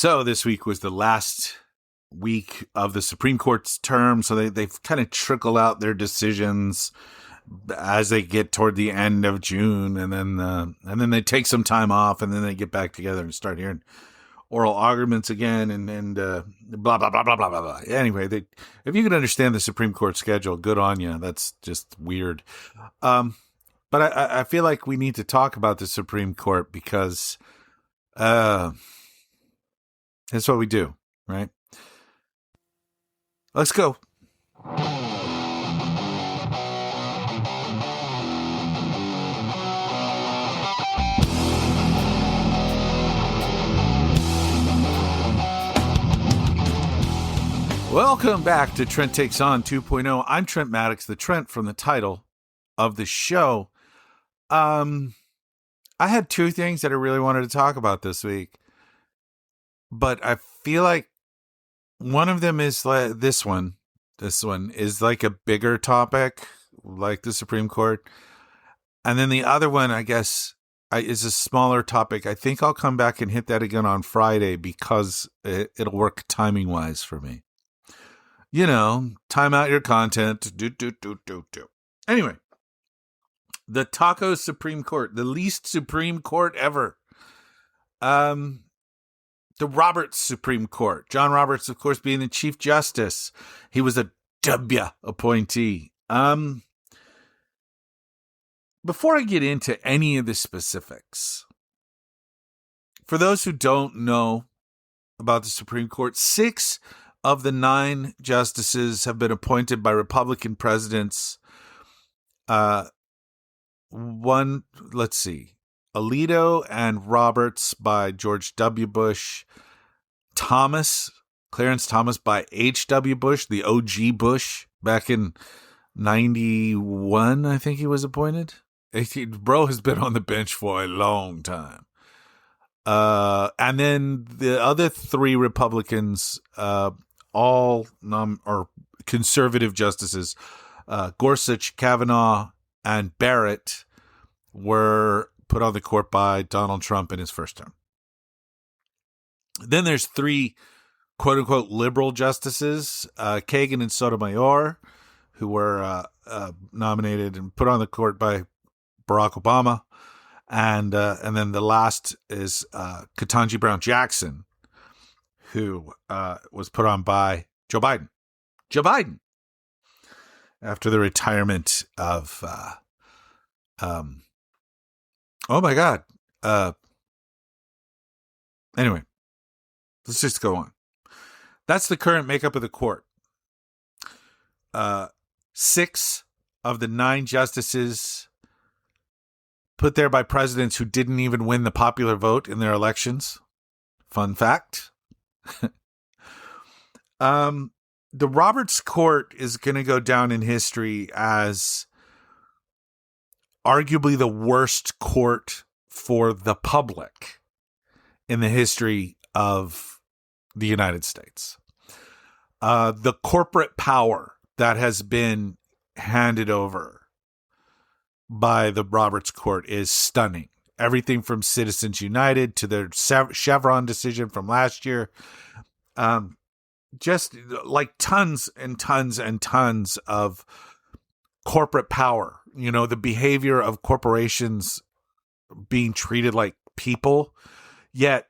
So this week was the last week of the Supreme Court's term, so they've kind of trickle out their decisions as they get toward the end of June, and then they take some time off, and then they get back together and start hearing oral arguments again, and blah blah blah blah blah blah blah. Anyway, if you can understand the Supreme Court schedule, good on you. That's just weird. But I feel like we need to talk about the Supreme Court because that's what we do, right? Let's go. Welcome back to Trent Takes On 2.0. I'm Trent Maddox, the Trent from the title of the show. I had two things that I really wanted to talk about this week, but I feel like one of them is like this one. This one is like a bigger topic, like the Supreme Court. And then the other one, I guess, is a smaller topic. I think I'll come back and hit that again on Friday because it'll work timing-wise for me. You know, time out your content. Anyway, the Taco Supreme Court, the least Supreme Court ever. The Roberts Supreme Court. John Roberts, of course, being the Chief Justice. He was a W appointee. Before I get into any of the specifics, for those who don't know about the Supreme Court, 6 of the 9 justices have been appointed by Republican presidents. Alito and Roberts by George W. Bush. Clarence Thomas by H.W. Bush, the OG Bush, back in 91, I think he was appointed. Bro has been on the bench for a long time. And then the other 3 Republicans, all conservative justices, Gorsuch, Kavanaugh, and Barrett, were put on the court by Donald Trump in his first term. Then there's 3 quote-unquote liberal justices, Kagan and Sotomayor, who were nominated and put on the court by Barack Obama. And then the last is Ketanji Brown Jackson, who was put on by Joe Biden. Joe Biden. After the retirement of, oh my God. Anyway, let's just go on. That's the current makeup of the court. 6 of the 9 justices put there by presidents who didn't even win the popular vote in their elections. Fun fact. The Roberts Court is going to go down in history as arguably the worst court for the public in the history of the United States. The corporate power that has been handed over by the Roberts Court is stunning. Everything from Citizens United to their Chevron decision from last year. Just like tons and tons and tons of corporate power. You know, the behavior of corporations being treated like people. Yet,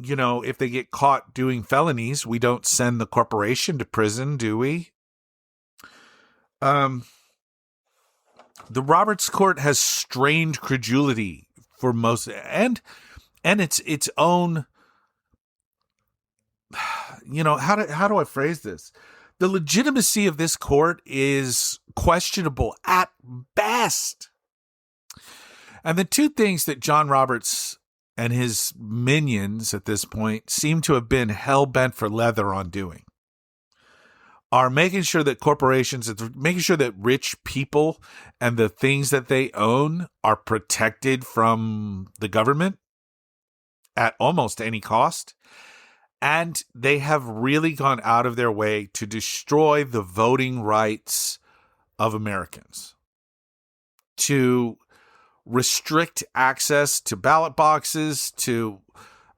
you know, if they get caught doing felonies, we don't send the corporation to prison, do we? The Roberts Court has strained credulity for most, and its own. You know, how do I phrase this? The legitimacy of this court is questionable at best. And the 2 things that John Roberts and his minions at this point seem to have been hell-bent for leather on doing are making sure that corporations, making sure that rich people and the things that they own are protected from the government at almost any cost. And they have really gone out of their way to destroy the voting rights of Americans, to restrict access to ballot boxes, to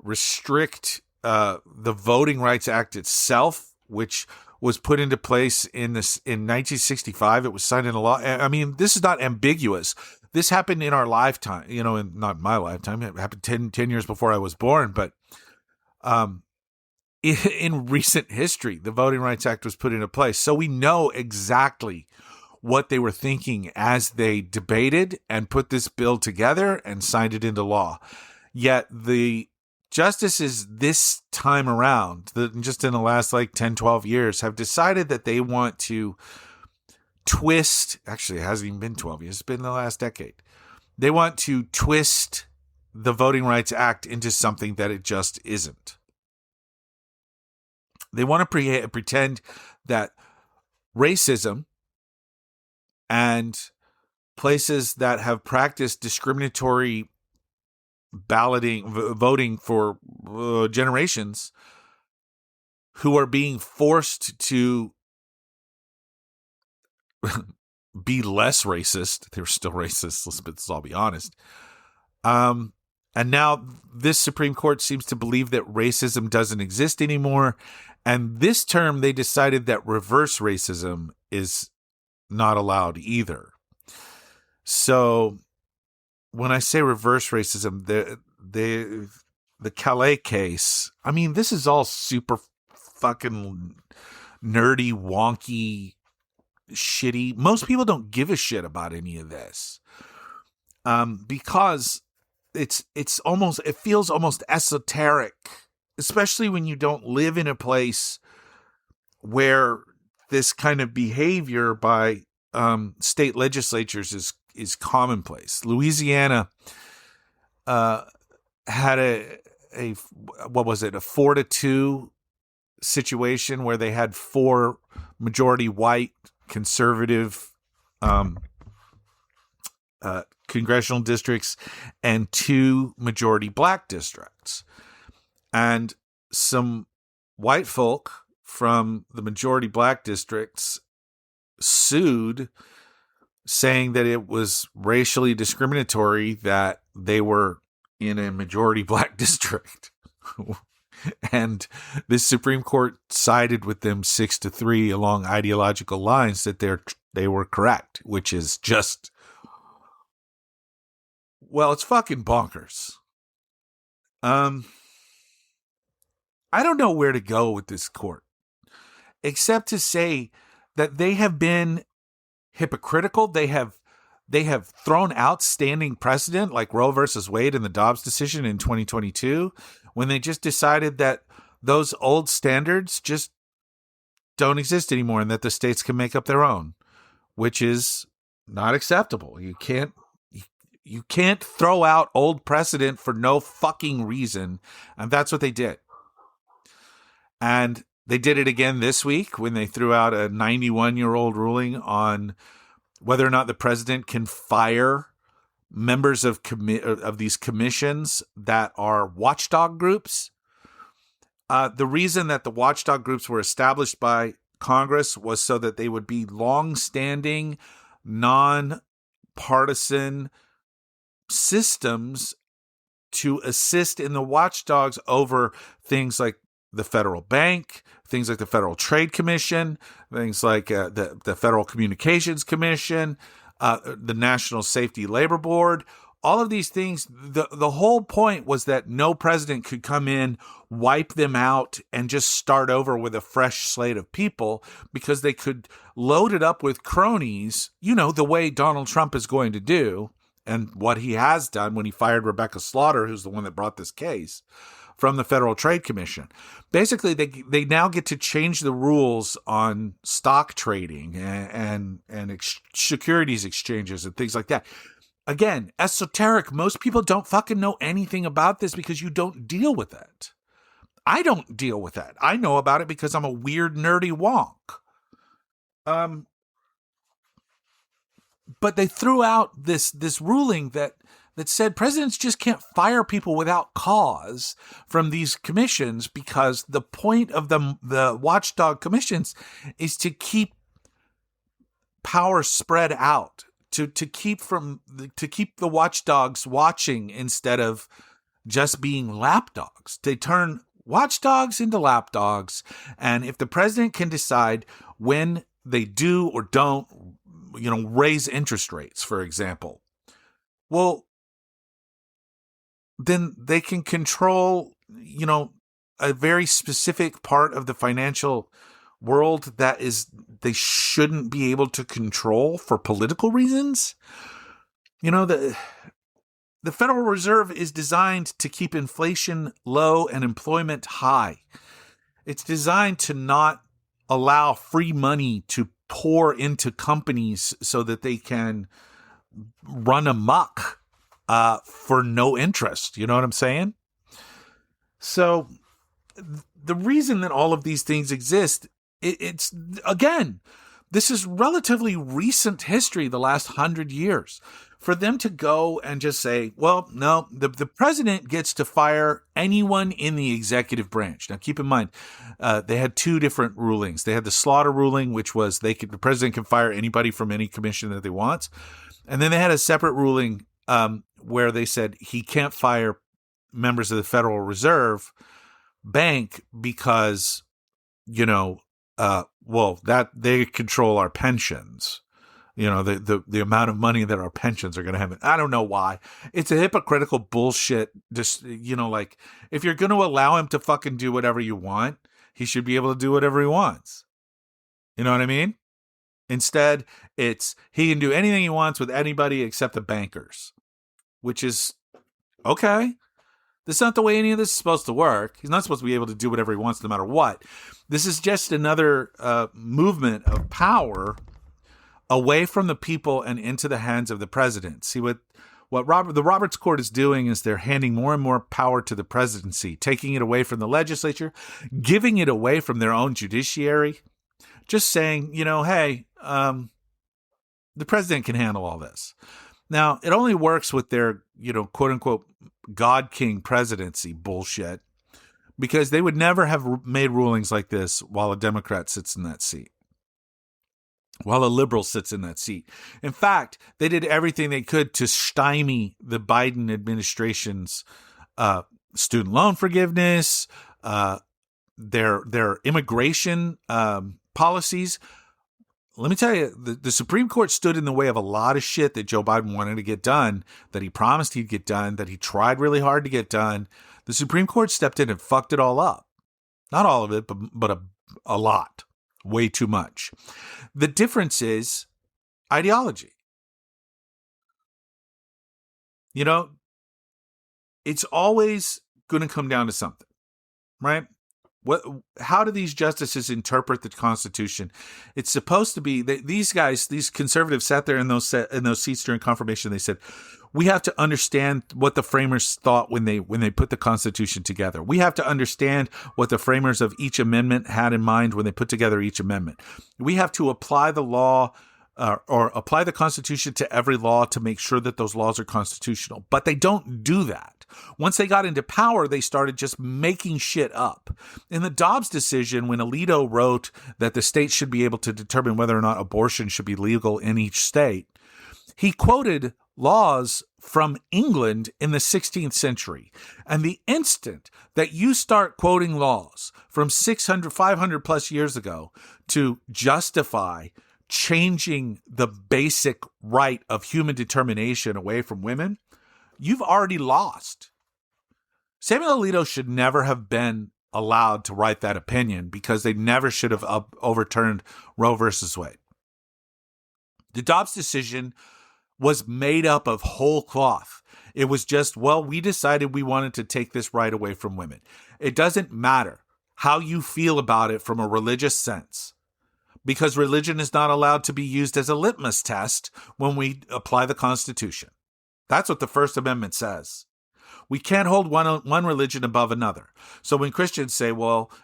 restrict the Voting Rights Act itself, which was put into place in 1965. It was signed into law. I mean, this is not ambiguous. This happened in our lifetime, not my lifetime. It happened 10 years before I was born. But in recent history, the Voting Rights Act was put into place. So we know exactly what they were thinking as they debated and put this bill together and signed it into law. Yet the justices this time around, just in the last 10, 12 years, have decided that they want to twist. Actually, it hasn't even been 12 years. It's been the last decade. They want to twist the Voting Rights Act into something that it just isn't. They want to pretend that racism and places that have practiced discriminatory voting for generations, who are being forced to be less racist. They were still racist, let's all be honest. And now this Supreme Court seems to believe that racism doesn't exist anymore. And this term, they decided that reverse racism is not allowed either. So when I say reverse racism, the Calais case, I mean, this is all super fucking nerdy, wonky, shitty. Most people don't give a shit about any of this, because it feels almost esoteric, especially when you don't live in a place where this kind of behavior by state legislatures is commonplace. Louisiana had a 4-2 situation where they had 4 majority white conservative congressional districts and 2 majority black districts. And some white folk from the majority black districts sued, saying that it was racially discriminatory that they were in a majority black district. And the Supreme Court sided with them 6-3 along ideological lines that they were correct, which is just, well, it's fucking bonkers. I don't know where to go with this court, except to say that they have been hypocritical. They have thrown out standing precedent like Roe versus Wade and the Dobbs decision in 2022, when they just decided that those old standards just don't exist anymore and that the states can make up their own, which is not acceptable. You can't throw out old precedent for no fucking reason. And that's what they did. And they did it again this week when they threw out a 91-year-old ruling on whether or not the president can fire members of these commissions that are watchdog groups. The reason that the watchdog groups were established by Congress was so that they would be long-standing, non-partisan systems to assist in the watchdogs over things like the federal bank, things like the Federal Trade Commission, things like the Federal Communications Commission, the National Safety Labor Board. All of these things, the whole point was that no president could come in, wipe them out, and just start over with a fresh slate of people, because they could load it up with cronies, the way Donald Trump is going to do, and what he has done when he fired Rebecca Slaughter, who's the one that brought this case, from the Federal Trade Commission. Basically, they now get to change the rules on stock trading and securities exchanges and things like that. Again, esoteric. Most people don't fucking know anything about this because you don't deal with it. I don't deal with that. I know about it because I'm a weird, nerdy wonk. But they threw out this ruling that said presidents just can't fire people without cause from these commissions, because the point of the watchdog commissions is to keep power spread out, to keep the watchdogs watching instead of just being lapdogs. They turn watchdogs into lapdogs. And if the president can decide when they do or don't, raise interest rates, for example, well, then they can control, a very specific part of the financial world that they shouldn't be able to control for political reasons. The Federal Reserve is designed to keep inflation low and employment high. It's designed to not allow free money to pour into companies so that they can run amok for no interest. You know what I'm saying? So the reason that all of these things exist, it's again, this is relatively recent history, the last 100 years. For them to go and just say, well, no, the president gets to fire anyone in the executive branch. Now, keep in mind, they had two different rulings. They had the Slaughter ruling, which was the president can fire anybody from any commission that they want. And then they had a separate ruling where they said he can't fire members of the Federal Reserve Bank because, that they control our pensions. The amount of money that our pensions are going to have. I don't know why. It's a hypocritical bullshit. Just, like, if you're going to allow him to fucking do whatever you want, he should be able to do whatever he wants. You know what I mean? Instead, it's he can do anything he wants with anybody except the bankers, which is okay. That's not the way any of this is supposed to work. He's not supposed to be able to do whatever he wants no matter what. This is just another movement of power away from the people and into the hands of the president. See, what the Roberts Court is doing is they're handing more and more power to the presidency, taking it away from the legislature, giving it away from their own judiciary, just saying, hey, the president can handle all this. Now, it only works with their, quote unquote, God King presidency bullshit, because they would never have made rulings like this while a Democrat sits in that seat. While a liberal sits in that seat. In fact, they did everything they could to stymie the Biden administration's student loan forgiveness, their immigration policies. Let me tell you, the Supreme Court stood in the way of a lot of shit that Joe Biden wanted to get done, that he promised he'd get done, that he tried really hard to get done. The Supreme Court stepped in and fucked it all up. Not all of it, but a lot. Way too much. The difference is ideology. It's always going to come down to something, right? How do these justices interpret the Constitution? It's supposed to be these guys, these conservatives, sat there in those seats during confirmation. They said, we have to understand what the framers thought when they put the Constitution together. We have to understand what the framers of each amendment had in mind when they put together each amendment. We have to apply the law or apply the Constitution to every law to make sure that those laws are constitutional. But they don't do that. Once they got into power, they started just making shit up. In the Dobbs decision, when Alito wrote that the states should be able to determine whether or not abortion should be legal in each state, he quoted laws from England in the 16th century. And the instant that you start quoting laws from 600, 500 plus years ago to justify changing the basic right of human determination away from women, you've already lost. Samuel Alito should never have been allowed to write that opinion because they never should have overturned Roe versus Wade. The Dobbs decision was made up of whole cloth. It was just, we decided we wanted to take this right away from women. It doesn't matter how you feel about it from a religious sense, because religion is not allowed to be used as a litmus test when we apply the Constitution. That's what the First Amendment says. We can't hold one religion above another. So when Christians say,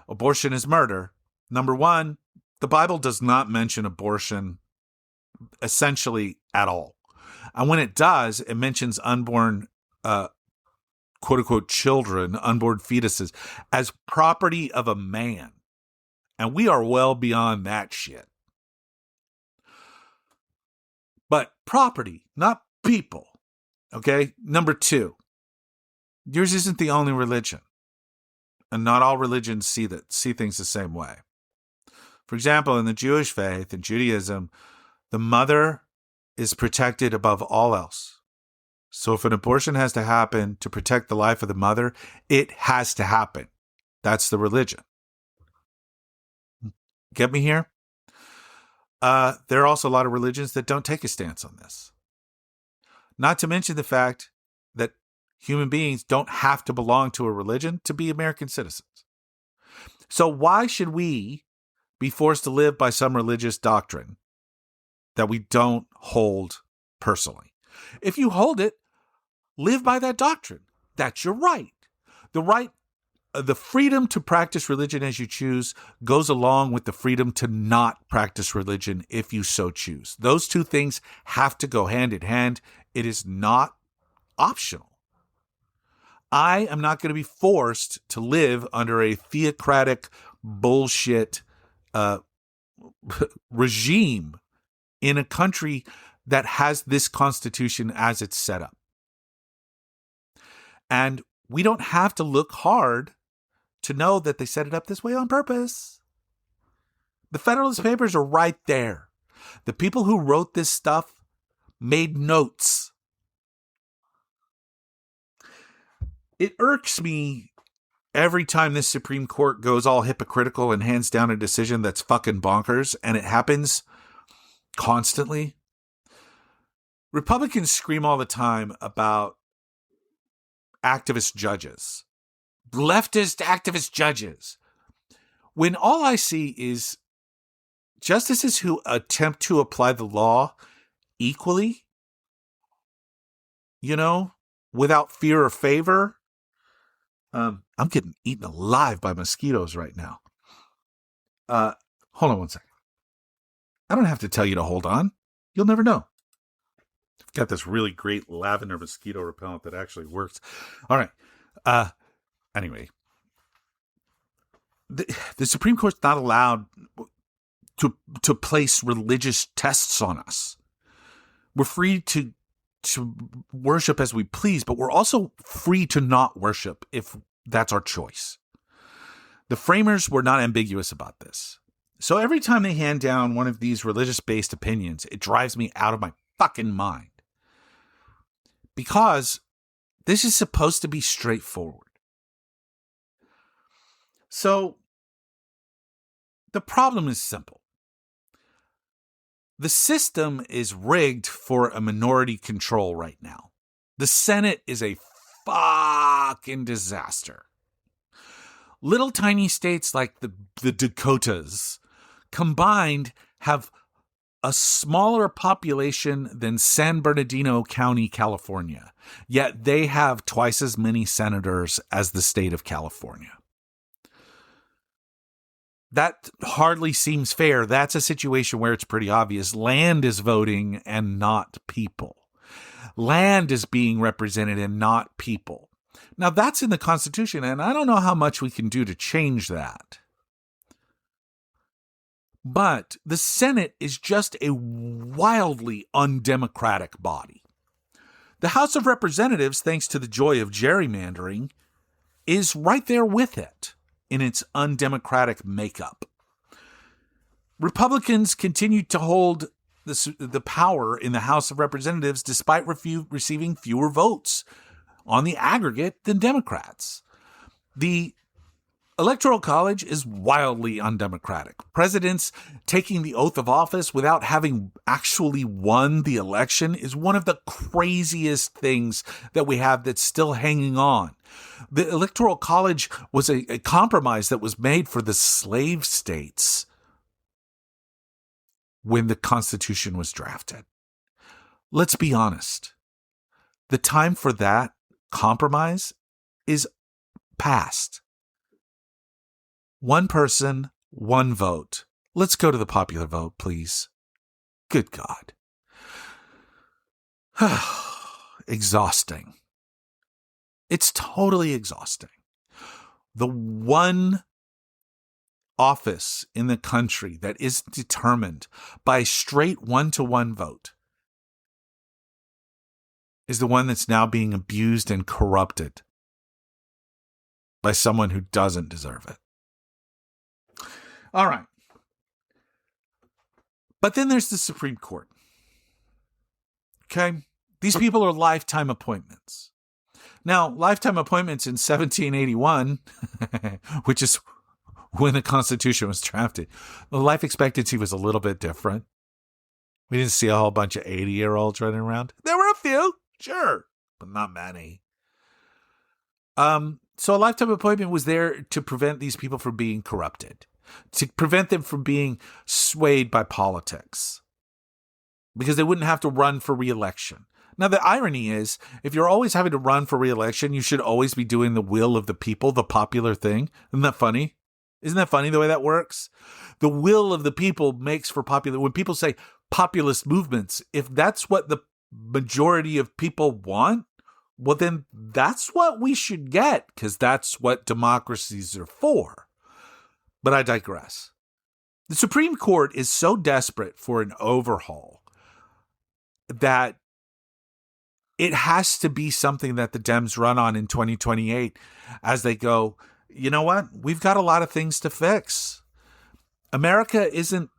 abortion is murder, number one, the Bible does not mention abortion essentially at all. And when it does, it mentions unborn, quote unquote, children, unborn fetuses, as property of a man. And we are well beyond that shit. But property, not people. Okay? Number two, yours isn't the only religion. And not all religions see things the same way. For example, in the Jewish faith, in Judaism, the mother is protected above all else. So if an abortion has to happen to protect the life of the mother, it has to happen. That's the religion. Get me here? There are also a lot of religions that don't take a stance on this. Not to mention the fact that human beings don't have to belong to a religion to be American citizens. So why should we be forced to live by some religious doctrine that we don't hold personally? If you hold it, live by that doctrine. That's your right. The freedom to practice religion as you choose goes along with the freedom to not practice religion if you so choose. Those two things have to go hand in hand. It is not optional. I am not going to be forced to live under a theocratic bullshit regime in a country that has this constitution as it's set up. And we don't have to look hard to know that they set it up this way on purpose. The Federalist Papers are right there. The people who wrote this stuff made notes. It irks me every time this Supreme Court goes all hypocritical and hands down a decision that's fucking bonkers, and it happens constantly. Republicans scream all the time about activist judges, leftist activist judges, when all I see is justices who attempt to apply the law equally, without fear or favor. I'm getting eaten alive by mosquitoes right now. Hold on one second. I don't have to tell you to hold on. You'll never know. I've got this really great lavender mosquito repellent that actually works. All right. Anyway, the Supreme Court's not allowed to place religious tests on us. We're free to worship as we please, but we're also free to not worship if that's our choice. The framers were not ambiguous about this. So every time they hand down one of these religious-based opinions, it drives me out of my fucking mind. Because this is supposed to be straightforward. So the problem is simple. The system is rigged for a minority control right now. The Senate is a fucking disaster. Little tiny states like the Dakotas combined have a smaller population than San Bernardino County, California. Yet they have twice as many senators as the state of California. That hardly seems fair. That's a situation where it's pretty obvious. Land is voting and not people. Land is being represented and not people. Now, that's in the Constitution, and I don't know how much we can do to change that. But the Senate is just a wildly undemocratic body. The House of Representatives, thanks to the joy of gerrymandering, is right there with it in its undemocratic makeup. Republicans continue to hold the power in the House of Representatives despite receiving fewer votes on the aggregate than Democrats. The Electoral College is wildly undemocratic. Presidents taking the oath of office without having actually won the election is one of the craziest things that we have that's still hanging on. The Electoral College was a compromise that was made for the slave states when the Constitution was drafted. Let's be honest. The time for that compromise is past. One person, one vote. Let's go to the popular vote, please. Good God. Exhausting. It's totally exhausting. The one office in the country that is determined by a straight 1-to-1 vote is the one that's now being abused and corrupted by someone who doesn't deserve it. All right. But then there's the Supreme Court. Okay? These people are lifetime appointments. Now, lifetime appointments in 1781, which is when the Constitution was drafted, the life expectancy was a little bit different. We didn't see a whole bunch of 80-year-olds running around. There were a few, sure, but not many. So a lifetime appointment was there to prevent these people from being corrupted, to prevent them from being swayed by politics, because they wouldn't have to run for re-election. Now, the irony is, if you're always having to run for re-election, you should always be doing the will of the people, the popular thing. Isn't that funny? Isn't that funny the way that works? The will of the people makes for popular. When people say populist movements, if that's what the majority of people want, well, then that's what we should get, because that's what democracies are for. But I digress. The Supreme Court is so desperate for an overhaul that it has to be something that the Dems run on in 2028 as they go, you know what? We've got a lot of things to fix. America isn't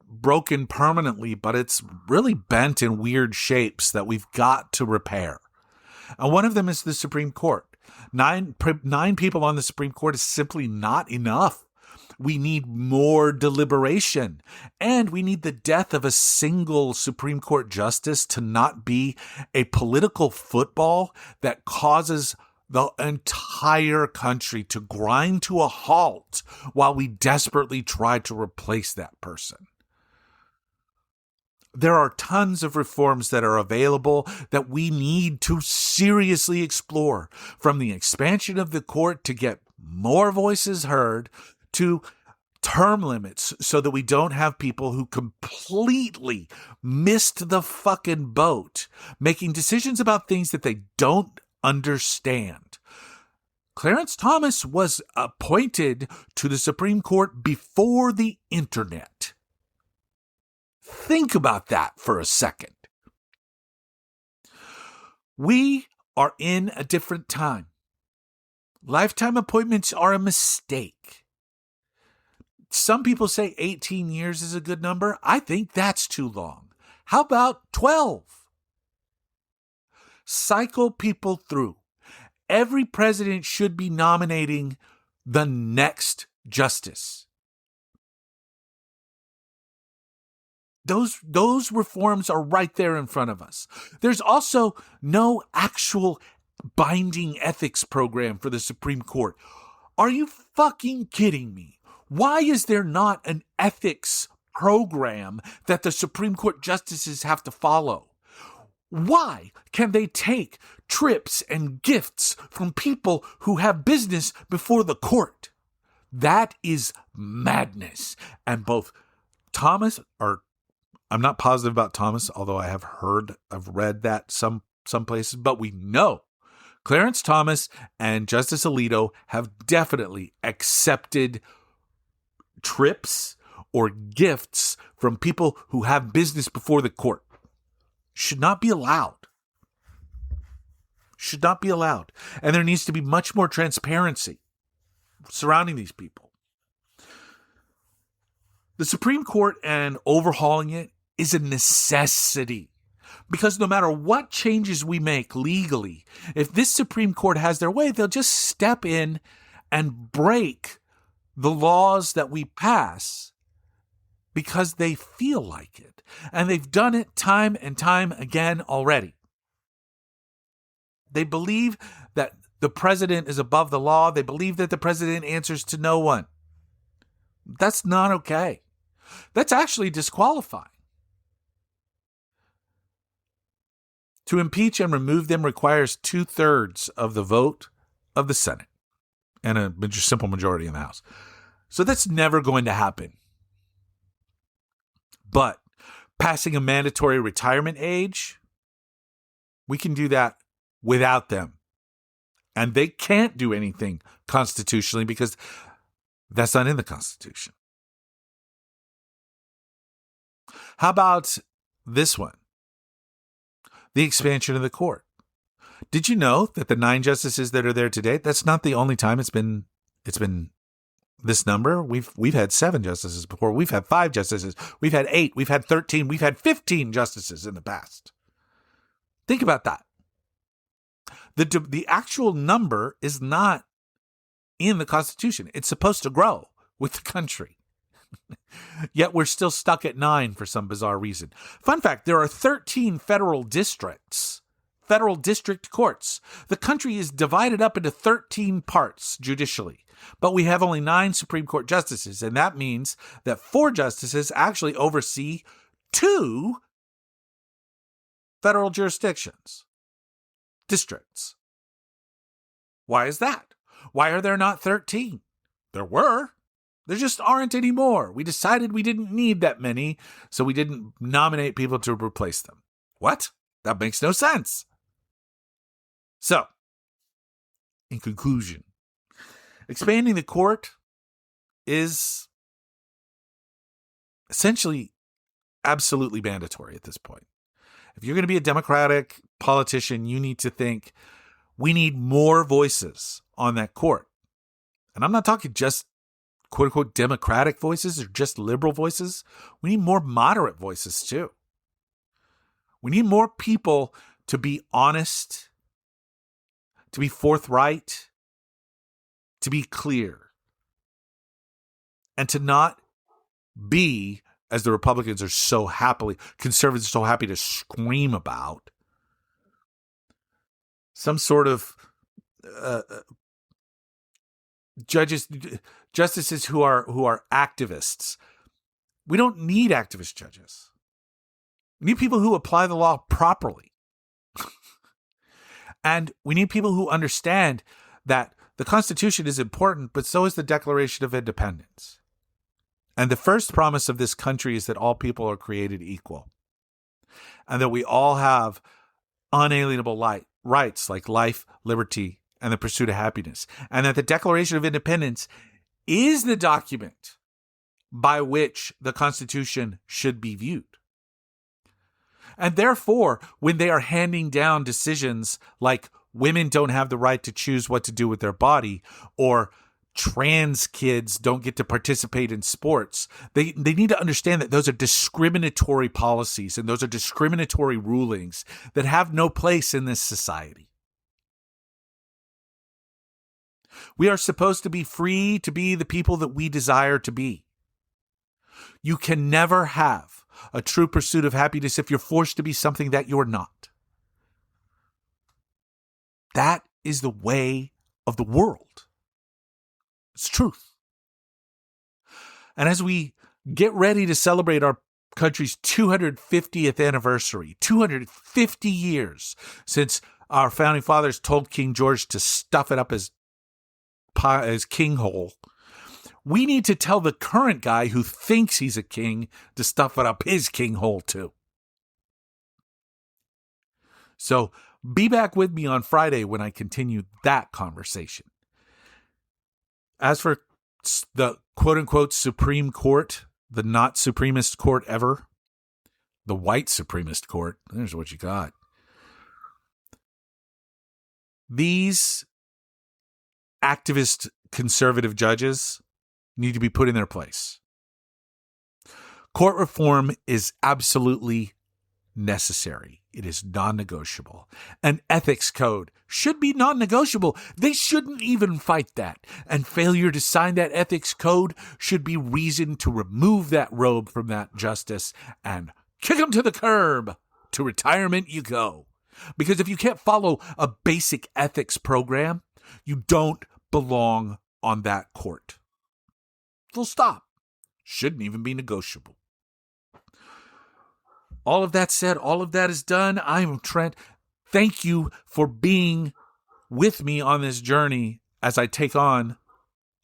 broken permanently, but it's really bent in weird shapes that we've got to repair. And one of them is the Supreme Court. Nine people on the Supreme Court is simply not enough. We need more deliberation, and we need the death of a single Supreme Court justice to not be a political football that causes the entire country to grind to a halt while we desperately try to replace that person. There are tons of reforms that are available that we need to seriously explore, from the expansion of the court to get more voices heard, to term limits so that we don't have people who completely missed the fucking boat making decisions about things that they don't understand. Clarence Thomas was appointed to the Supreme Court before the internet. Think about that for a second. We are in a different time. Lifetime appointments are a mistake. Some people say 18 years is a good number. I think that's too long. How about 12? Cycle people through. Every president should be nominating the next justice. Those reforms are right there in front of us. There's also no actual binding ethics program for the Supreme Court. Are you fucking kidding me? Why is there not an ethics program that the Supreme Court justices have to follow? Why can they take trips and gifts from people who have business before the court? That is madness. And both I'm not positive about Thomas, although I've read that some places, but we know Clarence Thomas and Justice Alito have definitely accepted trips or gifts from people who have business before the court. Should not be allowed. Should not be allowed. And there needs to be much more transparency surrounding these people. The Supreme Court and overhauling it is a necessity, because no matter what changes we make legally, if this Supreme Court has their way, they'll just step in and break the laws that we pass because they feel like it. And they've done it time and time again already. They believe that the president is above the law. They believe that the president answers to no one. That's not okay. That's actually disqualifying. To impeach and remove them requires 2/3 of the vote of the Senate and a simple majority in the House. So that's never going to happen. But passing a mandatory retirement age, we can do that without them. And they can't do anything constitutionally because that's not in the Constitution. How about this one? The expansion of the court. Did you know that the 9 justices that are there today, that's not the only time it's been this number? We've had 7 justices before. We've had 5 justices. We've had 8. We've had 13. We've had 15 justices in the past. Think about that. The actual number is not in the Constitution. It's supposed to grow with the country. Yet we're still stuck at 9 for some bizarre reason. Fun fact, there are 13 federal districts, federal district courts. The country is divided up into 13 parts judicially, but we have only 9 Supreme Court justices, and that means that 4 justices actually oversee 2 federal jurisdictions, districts. Why is that? Why are there not 13? There were. There just aren't anymore. We decided we didn't need that many, so we didn't nominate people to replace them. What? That makes no sense. So, in conclusion, expanding the court is essentially absolutely mandatory at this point. If you're going to be a Democratic politician, you need to think, we need more voices on that court. And I'm not talking just quote-unquote Democratic voices or just liberal voices. We need more moderate voices too. We need more people to be honest, to be forthright, to be clear, and to not be, as the Republicans are so happily, conservatives are so happy to scream about, some sort of justices who are activists. We don't need activist judges. We need people who apply the law properly. And we need people who understand that the Constitution is important, but so is the Declaration of Independence. And the first promise of this country is that all people are created equal, and that we all have unalienable rights like life, liberty, and the pursuit of happiness. And that the Declaration of Independence is the document by which the Constitution should be viewed. And therefore, when they are handing down decisions like women don't have the right to choose what to do with their body, or trans kids don't get to participate in sports, they need to understand that those are discriminatory policies and those are discriminatory rulings that have no place in this society. We are supposed to be free to be the people that we desire to be. You can never have a true pursuit of happiness if you're forced to be something that you're not. That is the way of the world. It's truth. And as we get ready to celebrate our country's 250th anniversary, 250 years since our founding fathers told King George to stuff it up his king hole, we need to tell the current guy who thinks he's a king to stuff it up his king hole too. So be back with me on Friday when I continue that conversation. As for the quote-unquote Supreme Court, the not supremest court ever, the white supremacist court, there's what you got. These activist conservative judges need to be put in their place. Court reform is absolutely necessary. It is non-negotiable. An ethics code should be non-negotiable. They shouldn't even fight that. And failure to sign that ethics code should be reason to remove that robe from that justice and kick them to the curb. To retirement you go. Because if you can't follow a basic ethics program, you don't belong on that court. Full stop. Shouldn't even be negotiable. All of that said, all of that is done. I'm Trent. Thank you for being with me on this journey as I take on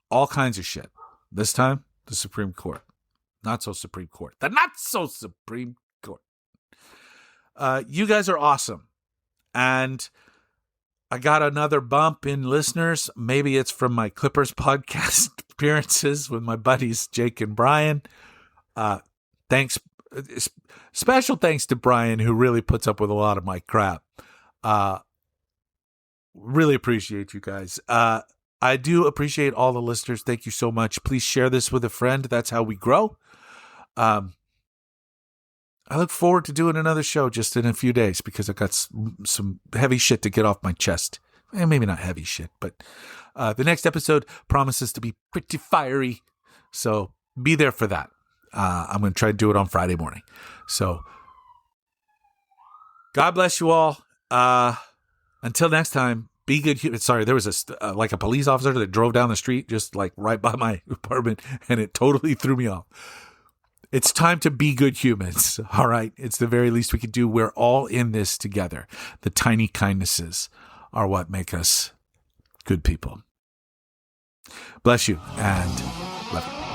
all kinds of shit. This time, the Supreme Court. Not so Supreme Court. The not so Supreme Court. You guys are awesome. And I got another bump in listeners. Maybe it's from my Clippers podcast appearances with my buddies Jake and Brian. Thanks. Special thanks to Brian, who really puts up with a lot of my crap. Really appreciate you guys. I do appreciate all the listeners. Thank you so much. Please share this with a friend. That's how we grow. I look forward to doing another show just in a few days because I got some heavy shit to get off my chest. Maybe not heavy shit, but the next episode promises to be pretty fiery. So be there for that. I'm going to try to do it on Friday morning. So God bless you all. Until next time, be good. Sorry, there was a police officer that drove down the street just like right by my apartment, and it totally threw me off. It's time to be good humans. All right. It's the very least we can do. We're all in this together. The tiny kindnesses are what make us good people. Bless you and love you.